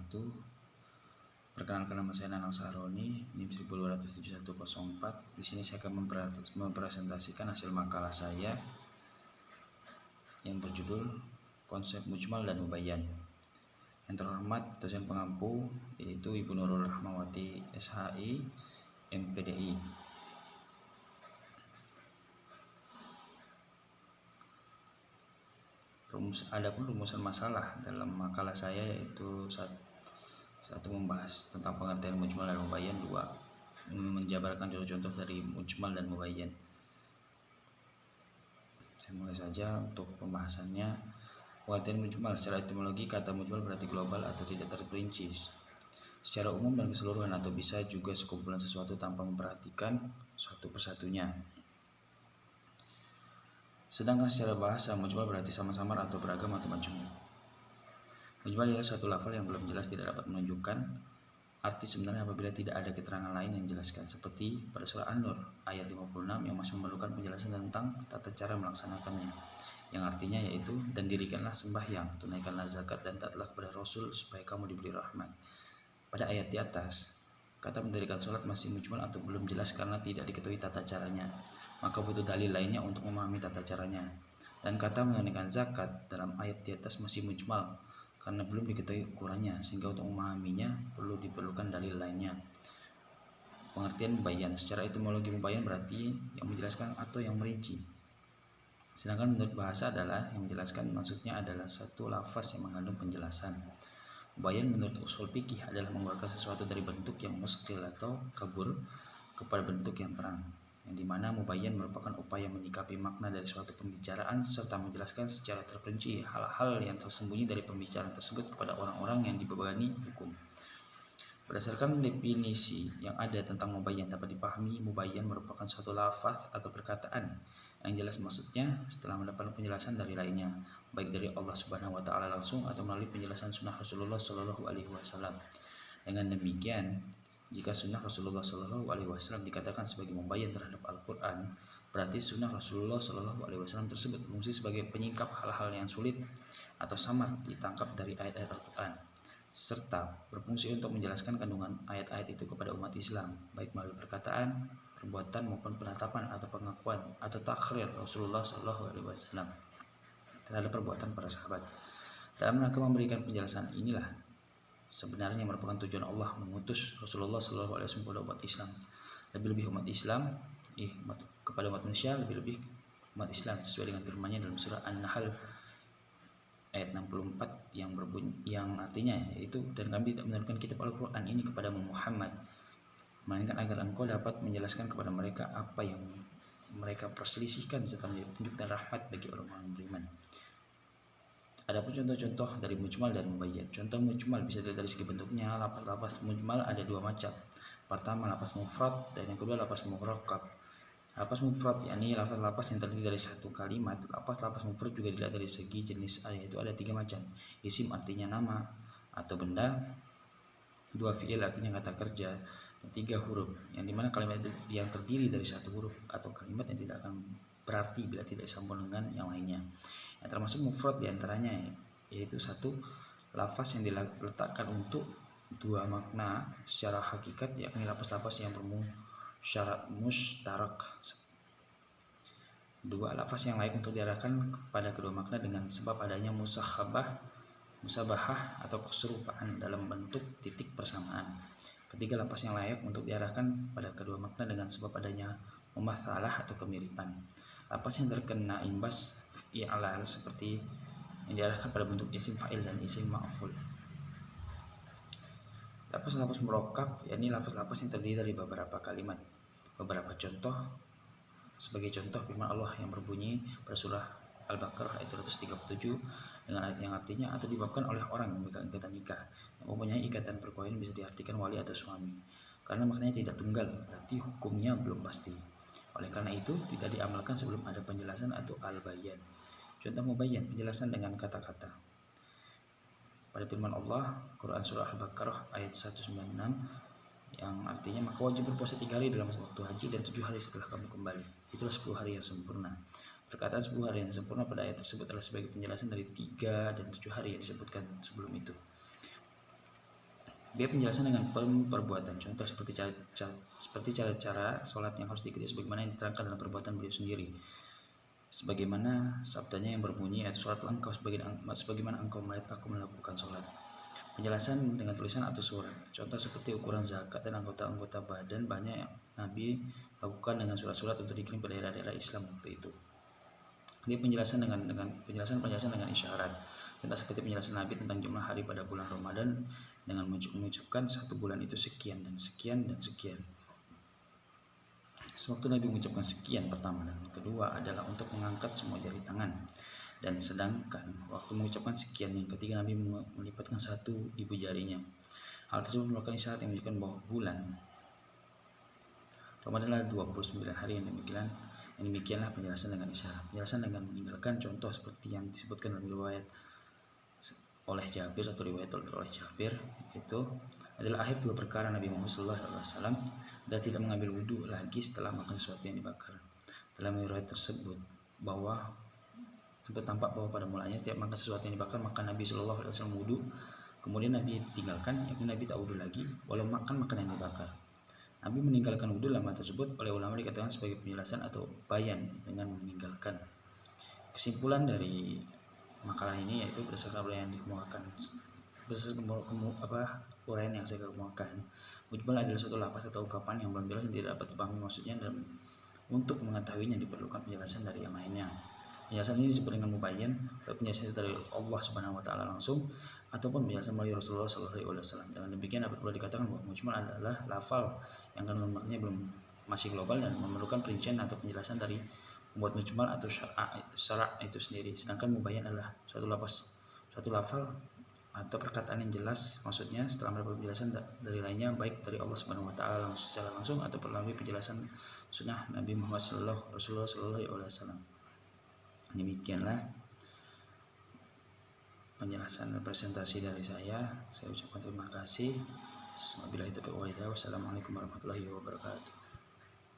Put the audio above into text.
wabarakatuh. Perkenalkan, nama saya Nanang Sahroni, NIM 1271104. Di sini saya akan mempresentasikan hasil makalah saya yang berjudul Konsep Mujmal dan Mubayyan. Yang terhormat dosen pengampu yaitu Ibu Nurul Rahmawati SHI, MPDI. Adapun rumusan masalah dalam makalah saya yaitu satu membahas tentang pengertian mujmal dan mubayyan, dua menjabarkan contoh-contoh dari mujmal dan mubayyan. Saya mulai saja untuk pembahasannya. Pengertian mujmal secara etimologi, kata mujmal berarti global atau tidak terperinci, secara umum dan keseluruhan, atau bisa juga sekumpulan sesuatu tanpa memperhatikan satu persatunya. Sedangkan secara bahasa, mujmal berarti sama-samar atau beragam atau majmuk. Mujmal ialah suatu lafal yang belum jelas, tidak dapat menunjukkan arti sebenarnya apabila tidak ada keterangan lain yang menjelaskan, seperti pada surah An-Nur ayat 56 yang masih memerlukan penjelasan tentang tata cara melaksanakannya, yang artinya yaitu, dan dirikanlah sembahyang, tunaikanlah zakat, dan taatlah kepada Rasul supaya kamu diberi rahmat. Pada ayat di atas, kata mendirikan sholat masih mujmal atau belum jelas karena tidak diketahui tata caranya, maka butuh dalil lainnya untuk memahami tata caranya. Dan kata menunaikan zakat dalam ayat di atas masih mujmal karena belum diketahui ukurannya, sehingga untuk memahaminya diperlukan dalil lainnya. Pengertian mubayyan secara etimologi, mubayyan berarti yang menjelaskan atau yang merinci. Sedangkan menurut bahasa adalah yang menjelaskan, maksudnya adalah satu lafaz yang mengandung penjelasan. Mubayyan menurut usul fikih adalah mengeluarkan sesuatu dari bentuk yang muskil atau kabur kepada bentuk yang terang, yang dimana mubayyan merupakan upaya menyikapi makna dari suatu pembicaraan serta menjelaskan secara terperinci hal-hal yang tersembunyi dari pembicaraan tersebut kepada orang-orang yang dibebani hukum. Berdasarkan definisi yang ada tentang mubayyan dapat dipahami, mubayyan merupakan suatu lafaz atau perkataan yang jelas maksudnya setelah mendapat penjelasan dari lainnya, baik dari Allah Subhanahu wa taala langsung atau melalui penjelasan sunnah Rasulullah Shallallahu alaihi wasallam. Dengan demikian, jika sunnah Rasulullah Shallallahu alaihi wasallam dikatakan sebagai mubayyan terhadap Al-Qur'an, berarti sunnah Rasulullah Shallallahu alaihi wasallam tersebut berfungsi sebagai penyingkap hal-hal yang sulit atau samar ditangkap dari ayat-ayat Al-Qur'an, serta berfungsi untuk menjelaskan kandungan ayat-ayat itu kepada umat Islam, baik melalui perkataan, perbuatan maupun penetapan atau pengakuan atau takhrir Rasulullah Shallallahu alaihi wasallam terhadap perbuatan para sahabat. Dalam rangka memberikan penjelasan inilah sebenarnya merupakan tujuan Allah mengutus Rasulullah Shallallahu alaihi wasallam kepada umat Islam, lebih-lebih umat Islam kepada umat manusia, lebih-lebih umat Islam sesuai dengan firman-Nya dalam surah An-Nahl ayat 64 yang artinya yaitu, dan kami tidak menurunkan kitab Al-Qur'an ini kepada Muhammad melainkan agar engkau dapat menjelaskan kepada mereka apa yang mereka perselisihkan serta menjadi petunjuk dan rahmat bagi orang-orang beriman. Adapun contoh-contoh dari mujmal dan mubayyan. Contoh mujmal bisa dilihat dari segi bentuknya. Lafaz mujmal ada dua macam. Pertama, lafaz mufrad, dan yang kedua lafaz murakkab. Lafaz mufrad yakni lafaz yang terdiri dari satu kalimat. Lafaz mufrad juga dilihat dari segi jenis, yaitu ada tiga macam. Isim artinya nama atau benda, dua fi'il artinya kata kerja, dan tiga huruf, yang dimana kalimat yang terdiri dari satu huruf atau kalimat yang tidak akan berarti bila tidak disambung dengan yang lainnya. Yang termasuk mufrad diantaranya yaitu satu lafaz yang diletakkan untuk dua makna secara hakikat, yakni lafaz-lafaz yang bersyarat mustarak. Dua, lafaz yang layak untuk diarahkan kepada kedua makna dengan sebab adanya musabahah atau keserupaan dalam bentuk titik persamaan. Ketiga, lafaz yang layak untuk diarahkan pada kedua makna dengan sebab adanya mumatsalah atau kemiripan. Lafaz yang terkena imbas i'lal seperti yang diarahkan pada bentuk isim fa'il dan isim ma'ful. Lafaz-lafaz murakkab yakni lafaz-lafaz yang terdiri dari beberapa kalimat. Beberapa contoh, sebagai contoh firman Allah yang berbunyi pada surah Al-Baqarah ayat 237 dengan ayat yang artinya atau dibabkan oleh orang yang memegang ikatan nikah, yang mempunyai ikatan perkawinan bisa diartikan wali atau suami. Karena maknanya tidak tunggal, berarti hukumnya belum pasti. Oleh karena itu tidak diamalkan sebelum ada penjelasan atau al-bayan. Contoh mubayyan, penjelasan dengan kata-kata. Pada firman Allah, Quran surah Al-Baqarah ayat 196 yang artinya, maka wajib berpuasa 3 hari dalam waktu haji dan 7 hari setelah kamu kembali. Itulah 10 hari yang sempurna. Perkataan 10 hari yang sempurna pada ayat tersebut adalah sebagai penjelasan dari 3 dan 7 hari yang disebutkan sebelum itu. B. Penjelasan dengan perbuatan. Contoh seperti cara sholat yang harus diikuti sebagaimana yang diterangkan dalam perbuatan beliau sendiri. Sebagaimana sabdanya yang berbunyi, sholatlah engkau sebagaimana engkau melihat aku melakukan sholat. Penjelasan dengan tulisan atau surat. Contoh seperti ukuran zakat dan anggota-anggota badan banyak yang Nabi lakukan dengan surat-surat untuk dikirim pada daerah-daerah Islam waktu itu. Ini penjelasan dengan isyarat. Contoh seperti penjelasan Nabi tentang jumlah hari pada bulan Ramadan dengan mengucapkan satu bulan itu sekian dan sekian dan sekian. Sewaktu Nabi mengucapkan sekian pertama dan kedua adalah untuk mengangkat semua jari tangan, dan sedangkan waktu mengucapkan sekian yang ketiga Nabi melipatkan satu ibu jarinya. Hal tersebut merupakan isyarat yang menunjukkan bahwa bulan Ramadan adalah 29 hari yang demikianlah penjelasan dengan isyarat. Penjelasan dengan meninggalkan contoh seperti yang disebutkan dalam riwayat oleh Jabir atau riwayat oleh Jabir itu adalah akhir dua perkara Nabi Muhammad SAW dan tidak mengambil wudhu lagi setelah makan sesuatu yang dibakar. Dalam riwayat tersebut bahwa sempat tampak bahwa pada mulanya setiap makan sesuatu yang dibakar maka Nabi SAW wudhu, kemudian Nabi tinggalkan, Nabi tak wudhu lagi walau makan makanan yang dibakar. Nabi meninggalkan wudhu lama tersebut oleh ulama dikatakan sebagai penjelasan atau bayan dengan meninggalkan. Kesimpulan dari makalah ini yaitu berdasarkan apa yang dikemukakan, uraian yang saya kemukakan, mujmal adalah suatu lafaz atau ungkapan yang belum jelas dan tidak dapat dipahami maksudnya, dan untuk mengetahuinya diperlukan penjelasan dari yang lainnya. Penjelasan ini disebut dengan mubayyan, penjelasan dari Allah Subhanahu wa taala langsung ataupun penjelasan melalui Rasulullah SAW. Dengan demikian dapat pula dikatakan bahwa mujmal adalah lafal yang kandungan maknanya masih global dan memerlukan perincian atau penjelasan dari membuat mujmal atau syara' itu sendiri. Sedangkan mubayyan adalah suatu lafal atau perkataan yang jelas maksudnya setelah mendapat penjelasan dari lainnya, baik dari Allah Subhanahu wa taala secara langsung atau melalui penjelasan sunnah Nabi Muhammad Rasulullah SAW. Demikianlah penjelasan dan presentasi dari saya. Saya ucapkan terima kasih. Wassalamualaikum warahmatullahi wabarakatuh.